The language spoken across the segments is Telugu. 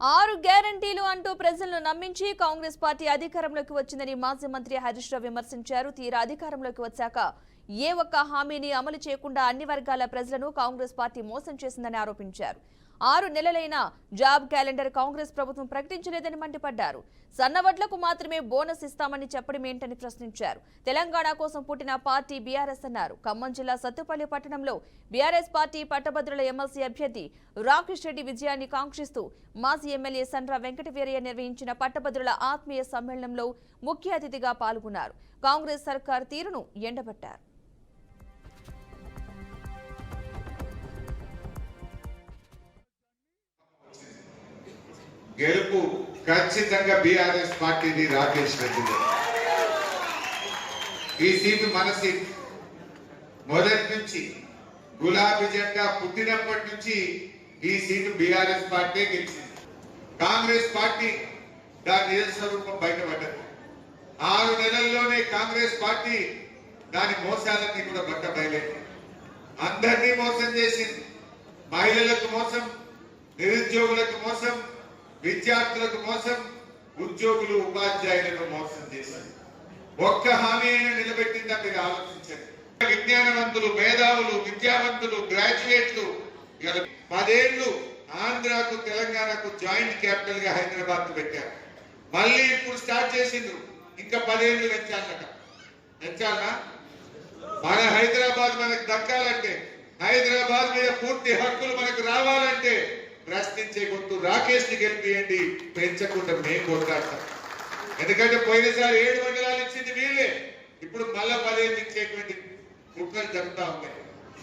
6 గ్యారంటీలు అంటూ ప్రజలను నమ్మించి కాంగ్రెస్ పార్టీ అధికారంలోకి వచ్చిందని మాజీ మంత్రి హరీష్ రావు విమర్శించారు. తీరా అధికారంలోకి వచ్చాక ఏ ఒక్క హామీని అమలు చేయకుండా అన్ని వర్గాల ప్రజలను కాంగ్రెస్ పార్టీ మోసం చేసిందని ఆరోపించారు. 6 నెలలైన జాబ్ క్యాలెండర్ కాంగ్రెస్ ప్రభుత్వం ప్రకటించలేదని మండిపడ్డారు. సన్నవడ్లకు మాత్రమే బోనస్ ఇస్తామని చెప్పడం ఏంటని ప్రశ్నించారు. తెలంగాణ కోసం పుట్టిన పార్టీ బీఆర్ఎస్ అన్నారు. ఖమ్మం జిల్లా సత్తుపల్లి పట్టణంలో బీఆర్ఎస్ పార్టీ పట్టభద్రుల ఎమ్మెల్సీ అభ్యర్థి రాకేష్ రెడ్డి విజయాన్ని కాంక్షిస్తూ మాజీ ఎమ్మెల్యే సండ్ర వెంకటవీరయ్య నిర్వహించిన పట్టభద్రుల ఆత్మీయ సమ్మేళనంలో ముఖ్య అతిథిగా పాల్గొన్నారు. కాంగ్రెస్ సర్కార్ తీరును ఎండబట్టారు. గెలుపు ఖచ్చితంగా బీఆర్ఎస్ పార్టీది, రాకేష్ రెడ్డి. ఈ సీటు మన సీట్. మొదటి నుంచి గులాబీ జెండా పుట్టినప్పటి నుంచి ఈ సీటు బీఆర్ఎస్ పార్టీ గెలిచింది. కాంగ్రెస్ పార్టీ దాని నిజ స్వరూపం బయటపడ్డది. 6 నెలల్లోనే కాంగ్రెస్ పార్టీ దాని మోసాలన్నీ కూడా బయటపడలేదు. అందరినీ మోసం చేసింది. మహిళలకు మోసం, నిరుద్యోగులకు మోసం, విద్యార్థులకు మోసం, ఉద్యోగులు ఉపాధ్యాయులకు మోసం చేసింది. ఒక్క హామీ అయినా నిలబెట్టిందా మీరు ఆలోచించండి. విజ్ఞానవంతులు, మేధావులు, విద్యావంతులు, గ్రాడ్యుయేట్లు 10 ఏళ్లు ఆంధ్రాకు తెలంగాణకు జాయింట్ క్యాపిటల్ గా హైదరాబాద్ పెట్టారు. మళ్ళీ ఇప్పుడు స్టార్ట్ చేసిండ్రు. ఇంకా 10 ఏళ్లు పెంచాలనా? మన హైదరాబాద్ మనకు దక్కాలంటే, హైదరాబాద్ మీద పూర్తి హక్కులు మనకు రావాలంటే ప్రశ్నించే గొంతు రాకేష్ ని గెలిపియండి. పెంచకుండా మేము కొట్లాడతాం. ఎందుకంటే పోయినసారి 7 మండలాలు ఇచ్చింది వీళ్ళే. ఇప్పుడు మళ్ళా 10 ఏళ్ళు ఇచ్చేటువంటి కుట్రలు జరుగుతా ఉన్నాయి.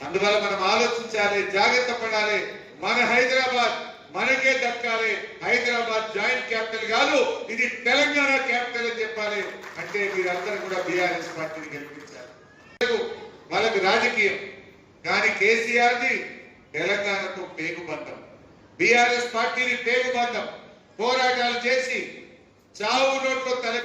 అందువల్ల మనం ఆలోచించాలి, జాగ్రత్త పడాలి. మన హైదరాబాద్ మనకే దక్కాలి. హైదరాబాద్ జాయింట్ క్యాపిటల్ కాదు, ఇది తెలంగాణ క్యాపిటల్ అని చెప్పాలి. అంటే మీరందరూ కూడా బీఆర్ఎస్ పార్టీని గెలిపించాలి. వాళ్ళకి రాజకీయం కానీ కేసీఆర్ది తెలంగాణతో పేగుబంధం, బీఆర్ఎస్ పార్టీని పేగుబంధం. పోరాటాలు చేసి చావు నోట్లో తల